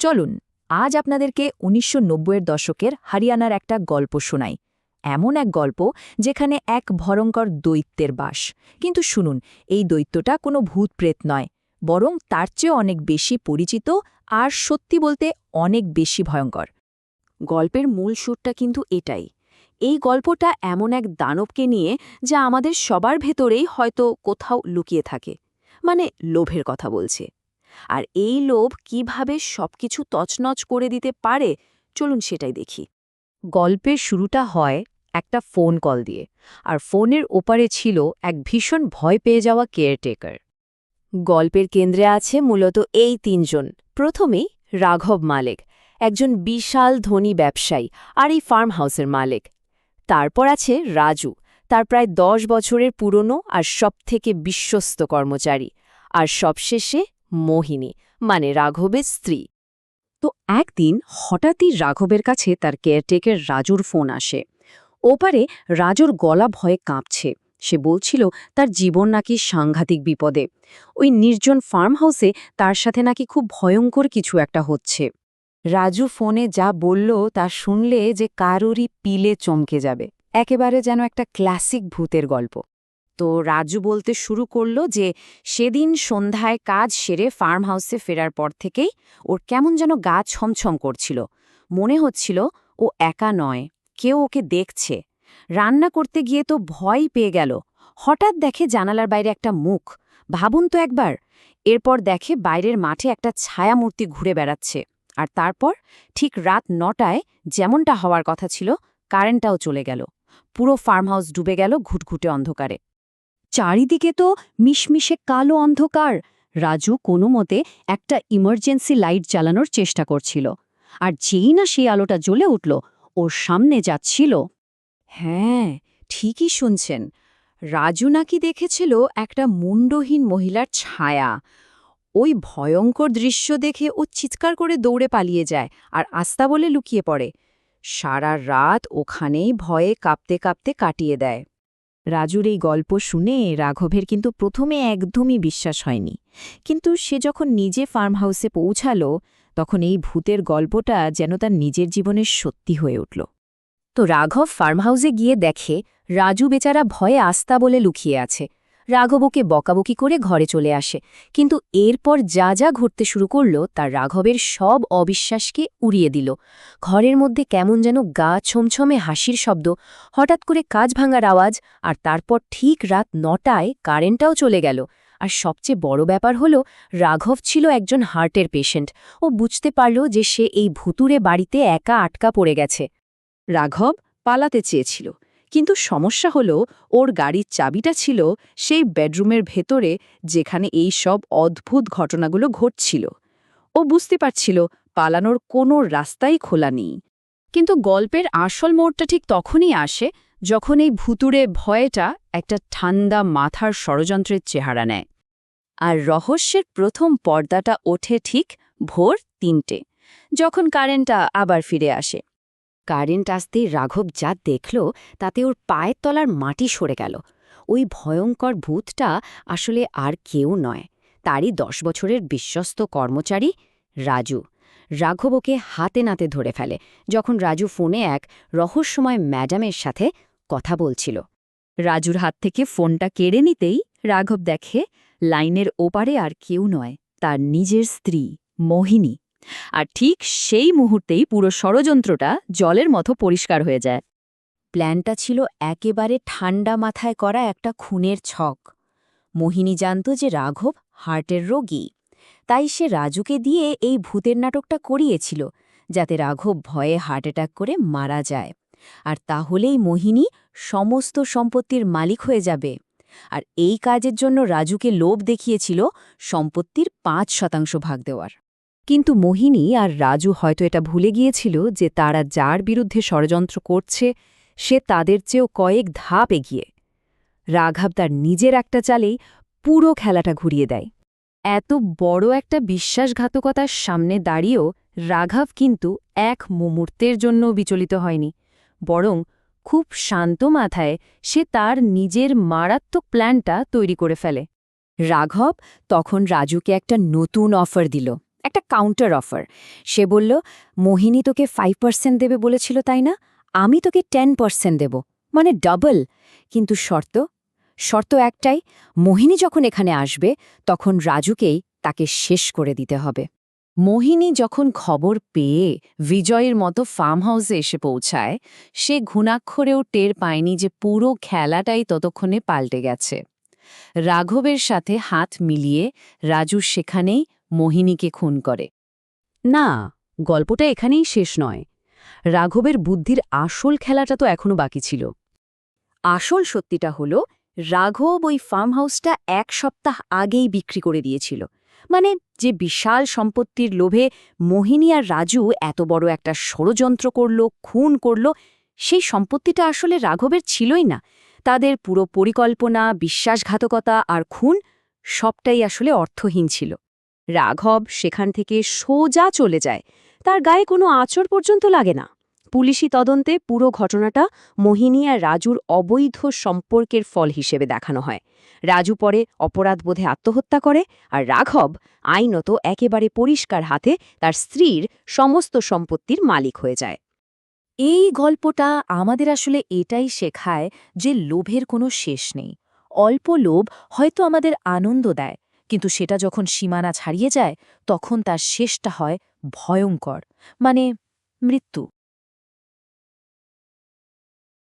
চলুন আজ আপনাদেরকে ১৯৯০-এর দশকের হরিয়ানার একটা গল্প শোনাই। এমন এক গল্প যেখানে এক ভয়ঙ্কর দৈত্যের বাস। কিন্তু শুনুন, এই দৈত্যটা কোনো ভূতপ্রেত নয়, বরং তার চেয়ে অনেক বেশি পরিচিত আর সত্যি বলতে অনেক বেশি ভয়ঙ্কর। গল্পের মূল সুরটা কিন্তু এটাই। এই গল্পটা এমন এক দানবকে নিয়ে যা আমাদের সবার ভেতরেই হয়তো কোথাও লুকিয়ে থাকে, মানে লোভের কথা বলছে। আর এই লোভ কিভাবে সবকিছু তছনছ করে দিতে পারে, চলুন সেটাই দেখি। গল্পের শুরুটা হয় একটা ফোন কল দিয়ে, আর ফোনের ওপারে ছিল এক ভীষণ ভয় পেয়ে যাওয়া কেয়ারটেকার। গল্পের কেন্দ্রে আছে মূলত এই তিনজন। প্রথমেই রাঘব মালিক, একজন বিশাল ধনী ব্যবসায়ী আর এই ফার্ম হাউসের মালিক। তারপর আছে রাজু, তার প্রায় ১০ বছরের পুরনো আর সবথেকে বিশ্বস্ত কর্মচারী। আর সবশেষে মোহিনী, মানে রাঘবের স্ত্রী। তো একদিন হঠাৎই রাঘবের কাছে তার কেয়ারটেকার রাজুর ফোন আসে। ওপারে রাজুর গলা ভয়ে কাঁপছে। সে বলছিল তার জীবন নাকি সাংঘাতিক বিপদে। ওই নির্জন ফার্ম হাউসে তার সাথে নাকি খুব ভয়ঙ্কর কিছু একটা হচ্ছে। রাজু ফোনে যা বলল তা শুনলে যে কারোরই পিলে চমকে যাবে, একেবারে যেন একটা ক্লাসিক ভূতের গল্প। তো রাজু বলতে শুরু করল যে সেদিন সন্ধ্যায় কাজ সেরে ফার্ম হাউসে ফেরার পর থেকেই ওর কেমন যেন গা ছমছম করছিল। মনে হচ্ছিল ও একা নয়, কেউ ওকে দেখছে। রান্না করতে গিয়ে তো ভয় পেয়ে গেল। হঠাৎ দেখে জানালার বাইরে একটা মুখ। ভাবুন তো একবার। এরপর দেখে বাইরের মাঠে একটা ছায়ামূর্তি ঘুরে বেড়াচ্ছে। আর তারপর ঠিক রাত ৯টায় যেমনটা হওয়ার কথা ছিল, কারেন্টটাও চলে গেল। পুরো ফার্ম হাউস ডুবে গেল ঘুটঘুটে অন্ধকারে। চারিদিকে তো মিশমিশে কালো অন্ধকার। রাজু কোনো মতে একটা ইমার্জেন্সি লাইট জ্বালানোর চেষ্টা করছিল, আর যেই না সেই আলোটা জ্বলে উঠল, ওর সামনে যাচ্ছিল। হ্যাঁ, ঠিকই শুনছেন। রাজু নাকি দেখেছিল একটা মুন্ডহীন মহিলার ছায়া। ওই ভয়ঙ্কর দৃশ্য দেখে ও চিৎকার করে দৌড়ে পালিয়ে যায় আর আস্তা বলে লুকিয়ে পড়ে। সারা রাত ওখানেই ভয়ে কাঁপতে কাঁপতে কাটিয়ে দেয়। রাজুর এই গল্প শুনে রাঘবের কিন্তু প্রথমে একদমই বিশ্বাস হয়নি, কিন্তু সে যখন নিজে ফার্ম হাউসে পৌঁছাল, তখন এই ভূতের গল্পটা যেন তার নিজের জীবনের সত্যি হয়ে উঠল। তো রাঘব ফার্ম হাউসে গিয়ে দেখে রাজু বেচারা ভয়ে আস্তা বলে লুকিয়ে আছে। রাঘব ওকে বকাবকি করে ঘরে চলে আসে, কিন্তু এরপর যা যা ঘটতে শুরু করল তার রাঘবের সব অবিশ্বাসকে উড়িয়ে দিল। ঘরের মধ্যে কেমন যেন গা ছমছমে হাসির শব্দ, হঠাৎ করে কাজ ভাঙার আওয়াজ, আর তারপর ঠিক রাত ৯টায় কারেন্টটাও চলে গেল। আর সবচেয়ে বড় ব্যাপার হলো, রাঘব ছিল একজন হার্টের পেশেন্ট। ও বুঝতে পারল যে সে এই ভুতুরে বাড়িতে একা আটকা পড়ে গেছে। রাঘব পালাতে চেয়েছিল, কিন্তু সমস্যা হলো ওর গাড়ির চাবিটা ছিল সেই বেডরুমের ভেতরে যেখানে এই সব অদ্ভুত ঘটনাগুলো ঘটছিল। ও বুঝতে পারছিল পালানোর কোনো রাস্তাই খোলা নেই। কিন্তু গল্পের আসল মোড়টা ঠিক তখনই আসে যখন এই ভুতুড়ে ভয়টা একটা ঠান্ডা মাথার ষড়যন্ত্রের চেহারা নেয়। আর রহস্যের প্রথম পর্দাটা ওঠে ঠিক ভোর ৩টে, যখন কারেন্টটা আবার ফিরে আসে। কারেন্ট আসতেই রাঘব যা দেখল তাতে ওর পায়ের তলার মাটি সরে গেল। ওই ভয়ঙ্কর ভূতটা আসলে আর কেউ নয়, তারই ১০ বছরের বিশ্বস্ত কর্মচারী রাজু। রাঘব ওকে হাতে নাতে ধরে ফেলে যখন রাজু ফোনে এক রহস্যময় ম্যাডামের সাথে কথা বলছিল। রাজুর হাত থেকে ফোনটা কেড়ে নিতেই রাঘব দেখে লাইনের ওপারে আর কেউ নয়, তার নিজের স্ত্রী মোহিনী। আর ঠিক সেই মুহূর্তেই পুরো ষড়যন্ত্রটা জলের মতো পরিষ্কার হয়ে যায়। প্ল্যানটা ছিল একেবারে ঠান্ডা মাথায় করা একটা খুনের ছক। মোহিনী জানত যে রাঘব হার্টের রোগী, তাই সে রাজুকে দিয়ে এই ভূতের নাটকটা করিয়েছিল, যাতে রাঘব ভয়ে হার্ট অ্যাটাক করে মারা যায়। আর তাহলেই মোহিনী সমস্ত সম্পত্তির মালিক হয়ে যাবে। আর এই কাজের জন্য রাজুকে লোভ দেখিয়েছিল সম্পত্তির ৫% ভাগ দেওয়ার। কিন্তু মোহিনী আর রাজু হয়তো এটা ভুলে গিয়েছিল যে তারা যার বিরুদ্ধে ষড়যন্ত্র করছে সে তাদের চেয়েও কয়েক ধাপ এগিয়ে। রাঘব তার নিজের একটা চালেই পুরো খেলাটা ঘুরিয়ে দেয়। এত বড় একটা বিশ্বাসঘাতকতার সামনে দাঁড়িয়েও রাঘব কিন্তু এক মুহূর্তের জন্য বিচলিত হয়নি, বরং খুব শান্ত মাথায় সে তার নিজের মারাত্মক প্ল্যানটা তৈরি করে ফেলে। রাঘব তখন রাজুকে একটা নতুন অফার দিল, একটা কাউন্টার অফার। সে বলল, মোহিনী তোকে 5% দেবে বলেছিল তাই না, আমি তোকে 10% দেব, মানে ডাবল। কিন্তু শর্ত একটাই, মোহিনী যখন এখানে আসবে তখন রাজুকেই তাকে শেষ করে দিতে হবে। মোহিনী যখন খবর পেয়ে বিজয়ের মতো ফার্ম হাউসে এসে পৌঁছায়, সে ঘুণাক্ষরেও টের পায়নি যে পুরো খেলাটাই ততক্ষণে পাল্টে গেছে। রাঘবের সাথে হাত মিলিয়ে রাজু সেখানেই মোহিনীকে খুন করে। না, গল্পটা এখানেই শেষ নয়। রাঘবের বুদ্ধির আসল খেলাটা তো এখনো বাকি ছিল। আসল সত্যিটা হলো, রাঘব ওই ফার্ম হাউসটা 1 সপ্তাহ আগেই বিক্রি করে দিয়েছিল। মানে যে বিশাল সম্পত্তির লোভে মোহিনী আর রাজু এত বড় একটা ষড়যন্ত্র করল, খুন করল, সেই সম্পত্তিটা আসলে রাঘবের ছিলই না। তাদের পুরো পরিকল্পনা, বিশ্বাসঘাতকতা আর খুন সবটাই আসলে অর্থহীন ছিল। রাঘব সেখান থেকে সোজা চলে যায়, তার গায়ে কোনো আঁচড় পর্যন্ত লাগে না। পুলিশি তদন্তে পুরো ঘটনাটা মোহিনী আর রাজুর অবৈধ সম্পর্কের ফল হিসেবে দেখানো হয়। রাজু পরে অপরাধবোধে আত্মহত্যা করে, আর রাঘব আইনত একেবারে পরিষ্কার হাতে তার স্ত্রীর সমস্ত সম্পত্তির মালিক হয়ে যায়। এই গল্পটা আমাদের আসলে এটাই শেখায় যে লোভের কোনো শেষ নেই। অল্প লোভ হয়তো আমাদের আনন্দ দেয়, কিন্তু সেটা যখন সীমানা ছাড়িয়ে যায় তখন তার শেষটা হয় ভয়ঙ্কর, মানে মৃত্যু।